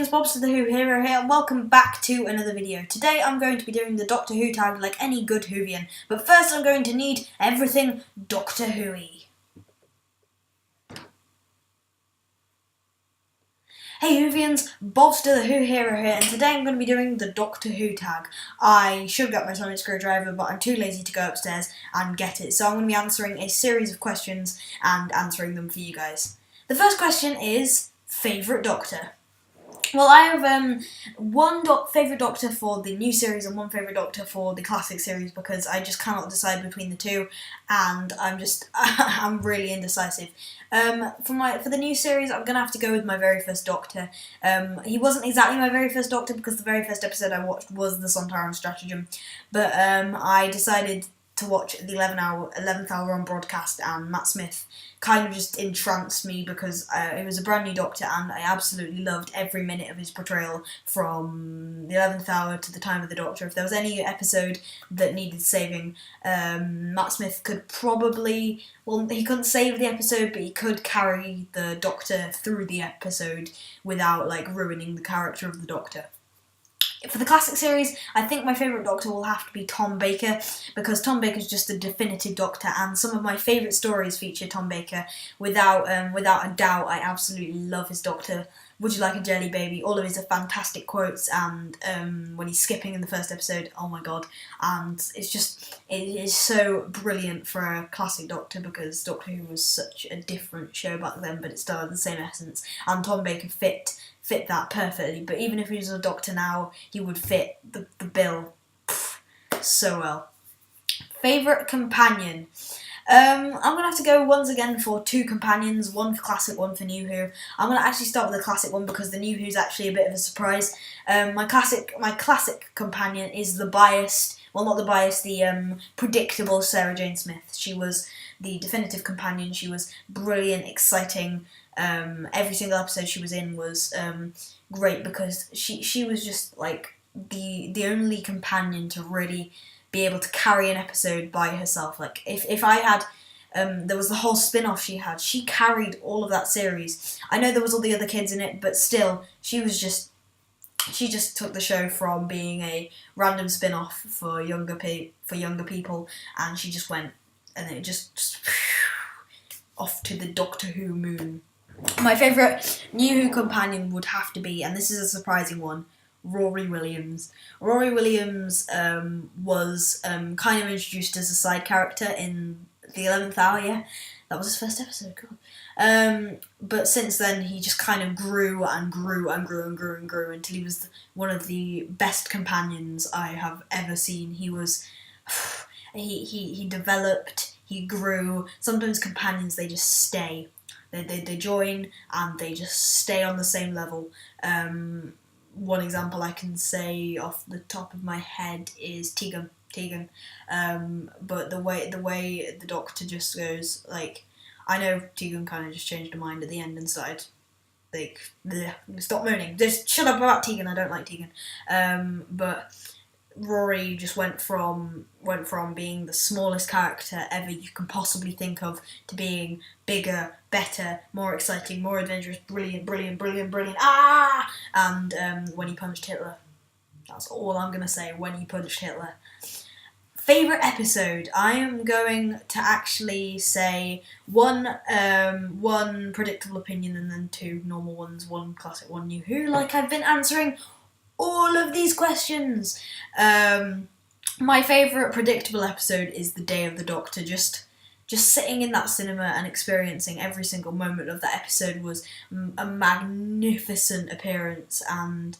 viewers, Bobs of the Who hero here, and welcome back to another video. Today I'm going to be doing the Doctor Who tag like any good Whovian, but first I'm going to need everything Doctor Who-y. Hey Whovians, Bobs of the Who hero here, and today I'm going to be doing the Doctor Who tag. I should get my sonic screwdriver, but I'm too lazy to go upstairs and get it, so I'm going to be answering a series of questions and answering them for you guys. The first question is, favourite Doctor? Well, I have one favourite Doctor for the new series and one favourite Doctor for the classic series because I just cannot decide between the two, and I'm really indecisive. For the new series, I'm gonna have to go with my very first Doctor. He wasn't exactly my very first Doctor because the very first episode I watched was the Sontaran Stratagem, but I decided to watch the 11th hour on broadcast, and Matt Smith kind of just entranced me because it was a brand new Doctor and I absolutely loved every minute of his portrayal from the 11th hour to the time of the Doctor. If there was any episode that needed saving, Matt Smith could probably, well, he couldn't save the episode, but he could carry the Doctor through the episode without like ruining the character of the Doctor. For the classic series, I think my favourite Doctor will have to be Tom Baker, because Tom Baker's just a definitive Doctor, and some of my favourite stories feature Tom Baker. Without a doubt, I absolutely love his Doctor. Would you like a jelly baby? All of his are fantastic quotes, and when he's skipping in the first episode, oh my god! And it is so brilliant for a classic Doctor because Doctor Who was such a different show back then, but it still had the same essence, and Tom Baker fit that perfectly. But even if he was a Doctor now, he would fit the bill so well. Favourite companion? I'm going to have to go once again for two companions, one for classic, one for new Who. I'm going to actually start with the classic one because the new Who's actually a bit of a surprise. My classic companion is the predictable Sarah Jane Smith. She was the definitive companion. She was brilliant, exciting. Every single episode she was in was great because she was just like the only companion to really be able to carry an episode by herself. Like if I had there was the whole spin-off she carried all of that series. I know there was all the other kids in it, but still she just took the show from being a random spin-off for younger people, and she just went, and it just off to the Doctor Who moon. My favourite new Who companion would have to be, and this is a surprising one, Rory Williams. Rory Williams was kind of introduced as a side character in the 11th hour, yeah. That was his first episode, cool. But since then, he just kind of grew and grew and grew and grew and grew until he was one of the best companions I have ever seen. He was, he developed, he grew. Sometimes companions, they just stay. They join and they just stay on the same level. One example I can say off the top of my head is Tegan. But the way the Doctor just goes, like, I know Tegan kind of just changed her mind at the end and started like, bleh, stop moaning, just shut up about Tegan, I don't like Tegan. But Rory just went from being the smallest character ever you can possibly think of to being bigger, better, more exciting, more adventurous, brilliant. And when he punched Hitler, that's all I'm gonna say. When he punched Hitler. Favourite episode? I am going to actually say one predictable opinion and then two normal ones, one classic, one new Who, like I've been answering all of these questions. My favourite predictable episode is the Day of the Doctor. Just sitting in that cinema and experiencing every single moment of that episode was a magnificent appearance and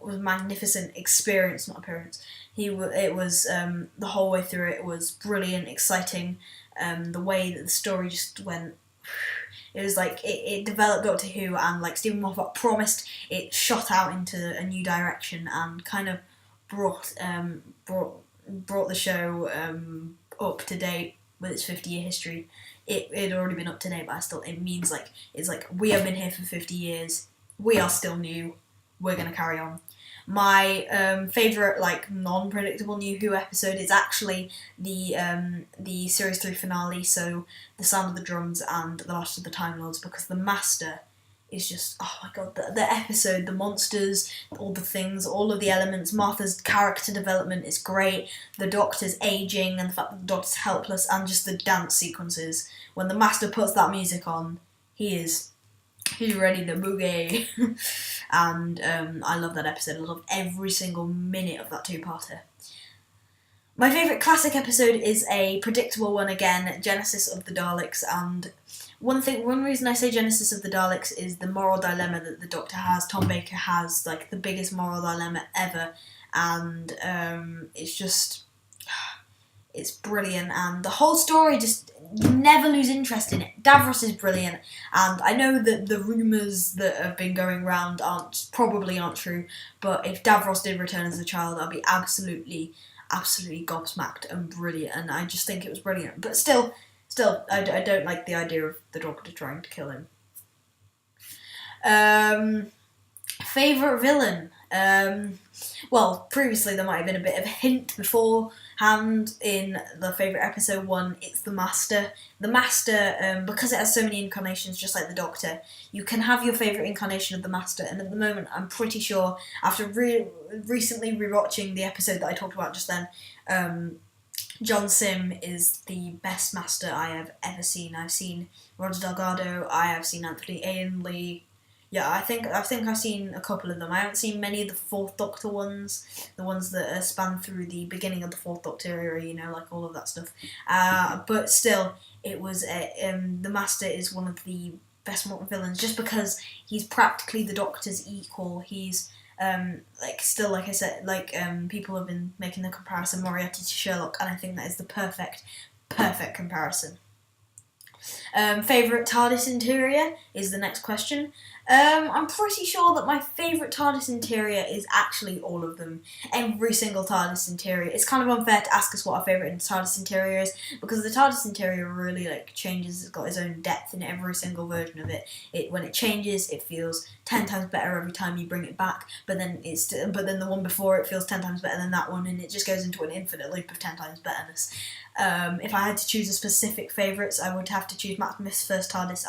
was a magnificent experience, not appearance. It was the whole way through it was brilliant, exciting. The way that the story just went. It was like it developed Doctor Who, and like Stephen Moffat promised, it shot out into a new direction and kind of brought the show up to date with its 50-year history. It had already been up to date, but it means like it's like we have been here for 50 years. We are still new. We're gonna carry on. My favourite like non-predictable new Who episode is actually the series 3 finale, so The Sound of the Drums and The Last of the Time Lords, because the Master is just, oh my god, the episode, the monsters, all the things, all of the elements. Martha's character development is great. The Doctor's aging and the fact that the Doctor's helpless, and just the dance sequences. When the Master puts that music on, he's ready to boogie. And I love that episode. I love every single minute of that two-parter. My favourite classic episode is a predictable one again, Genesis of the Daleks, and one reason I say Genesis of the Daleks is the moral dilemma that the Doctor has. Tom Baker has like the biggest moral dilemma ever, and it's brilliant, and the whole story just, you never lose interest in it. Davros is brilliant, and I know that the rumours that have been going around probably aren't true, but if Davros did return as a child, I'd be absolutely gobsmacked and brilliant, and I just think it was brilliant. But still, I don't like the idea of the Doctor trying to kill him. Favourite villain? Well, previously there might have been a bit of a hint beforehand in the favourite episode 1. It's the Master. The Master, because it has so many incarnations, just like the Doctor, you can have your favourite incarnation of the Master, and at the moment I'm pretty sure, after recently rewatching the episode that I talked about just then, John Sim is the best Master I have ever seen. I've seen Roger Delgado, I have seen Anthony Ainley. Yeah, I think I've seen a couple of them. I haven't seen many of the Fourth Doctor ones, the ones that span through the beginning of the Fourth Doctor era, like all of that stuff. But still, it was the Master is one of the best villains, just because he's practically the Doctor's equal. He's like I said, people have been making the comparison Moriarty to Sherlock, and I think that is the perfect comparison. Favourite TARDIS interior is the next question. I'm pretty sure that my favourite TARDIS interior is actually all of them. Every single TARDIS interior. It's kind of unfair to ask us what our favourite TARDIS interior is, because the TARDIS interior really changes. It's got its own depth in every single version of it. When it changes, it feels 10 times better every time you bring it back. But then the one before it feels 10 times better than that one, and it just goes into an infinite loop of 10 times betterness. If I had to choose a specific favourites, I would have to choose Matt Smith's first TARDIS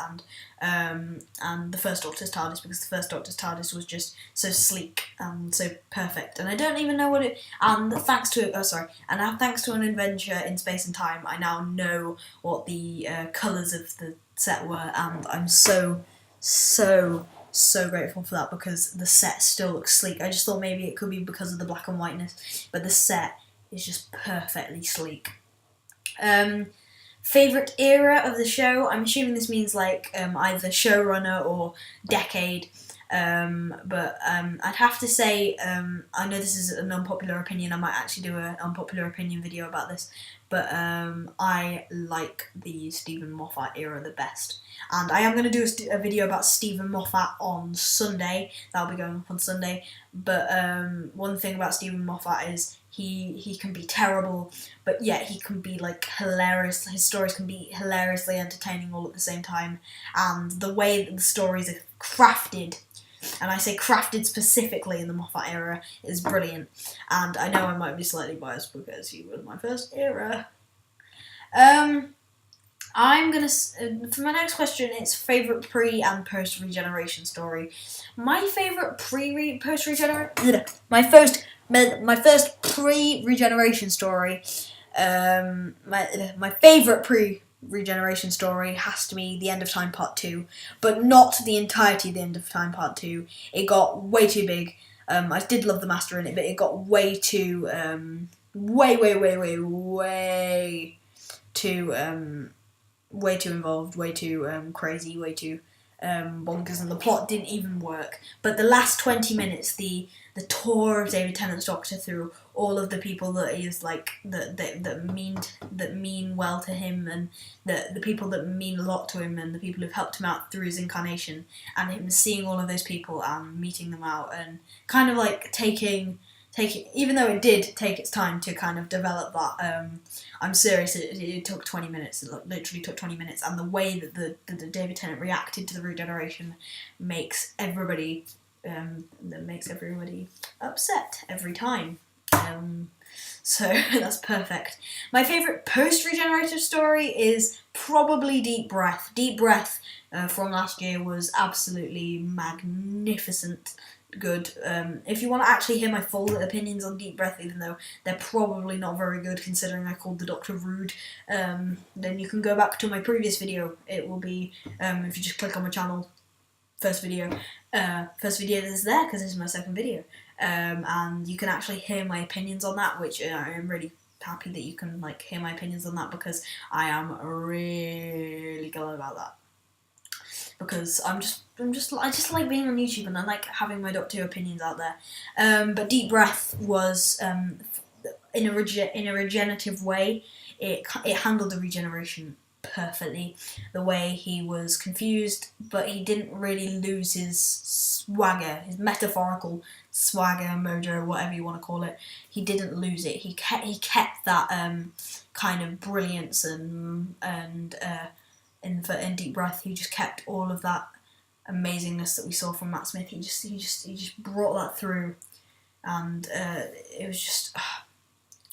and the First Doctor's TARDIS, because the First Doctor's TARDIS was just so sleek and so perfect. And I don't even know what it. And thanks to an adventure in space and time, I now know what the colours of the set were, and I'm so grateful for that, because the set still looks sleek. I just thought maybe it could be because of the black and whiteness, but the set is just perfectly sleek. Favourite era of the show? I'm assuming this means either showrunner or decade. But I'd have to say, I know this is an unpopular opinion. I might actually do an unpopular opinion video about this, but I like the Stephen Moffat era the best. And I am going to do a video about Stephen Moffat on Sunday. That'll be going up on Sunday. But one thing about Stephen Moffat is he can be terrible, but yet he can be hilarious. His stories can be hilariously entertaining all at the same time. And the way that the stories are crafted, and I say crafted specifically in the Moffat era, is brilliant. And I know I might be slightly biased because he was my first era. I'm gonna for my next question, it's favourite pre and post regeneration story. My favourite my first pre-regeneration story. My favourite pre-regeneration story has to be The End of Time Part 2, but not the entirety of The End of Time Part 2. It got way too big. I did love the Master in it, but it got way too way too involved, way too crazy, way too bonkers, and the plot didn't even work. But the last 20 minutes, the tour of David Tennant's Doctor through all of the people that he is that mean well to him, and the people that mean a lot to him, and the people who've helped him out through his incarnation, and him seeing all of those people and meeting them out, and kind of taking, even though it did take its time to kind of develop that, I'm serious, it took 20 minutes, it literally took 20 minutes, and the way that the David Tennant reacted to the regeneration makes everybody upset every time. So that's perfect. My favourite post-regenerative story is probably Deep Breath. Deep Breath from last year was absolutely magnificent good. If you want to actually hear my full opinions on Deep Breath, even though they're probably not very good considering I called the Doctor rude, then you can go back to my previous video. It will be, if you just click on my channel, first video that's there because this is my second video. And you can actually hear my opinions on that, which I am really happy that you can like hear my opinions on that because I am really glad about that. Because I just like being on YouTube and I like having my Doctor Who opinions out there. But Deep Breath was in a regenerative way. It handled the regeneration perfectly. The way he was confused, but he didn't really lose his swagger, his metaphorical swagger, mojo, whatever you want to call it. He didn't lose it. He kept that kind of brilliance and in Deep Breath, he just kept all of that amazingness that we saw from Matt Smith. He just brought that through, and it was just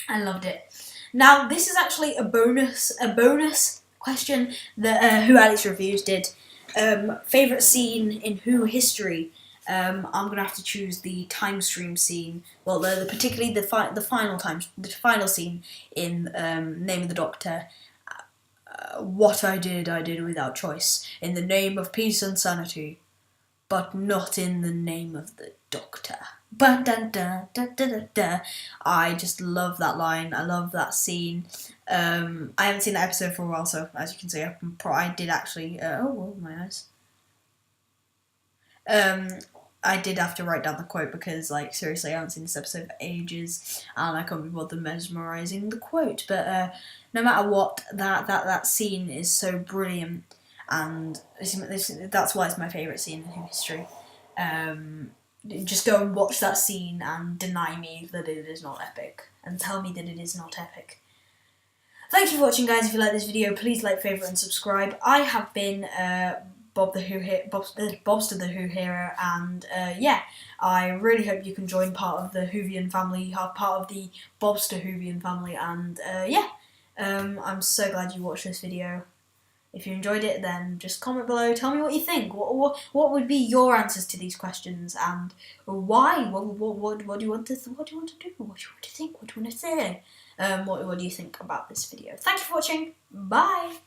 I loved it. Now this is actually a bonus question that Who Alex Reviews did. Favorite scene in Who history. I'm gonna have to choose the time stream scene. Well, particularly the final scene in Name of the Doctor. What I did without choice, in the name of peace and sanity, but not in the name of the Doctor. I just love that line. I love that scene. I haven't seen that episode for a while, so as you can see, I did actually. Oh, my eyes. I did have to write down the quote because, like, seriously, I haven't seen this episode for ages, and I can't be bothered mesmerising the quote. But no matter what, that scene is so brilliant, and that's why it's my favourite scene in history. Just go and watch that scene and deny me that it is not epic, and tell me that it is not epic. Thank you for watching, guys. If you like this video, please like, favourite, and subscribe. I have been Bobster the Who hero, and yeah, I really hope you can join part of the Whovian family, part of the Bobster Whovian family, and yeah, I'm so glad you watched this video. If you enjoyed it, then just comment below, tell me what you think. What would be your answers to these questions, and why? What do you want to do? What do you want to think? What do you want to say? What do you think about this video? Thank you for watching. Bye.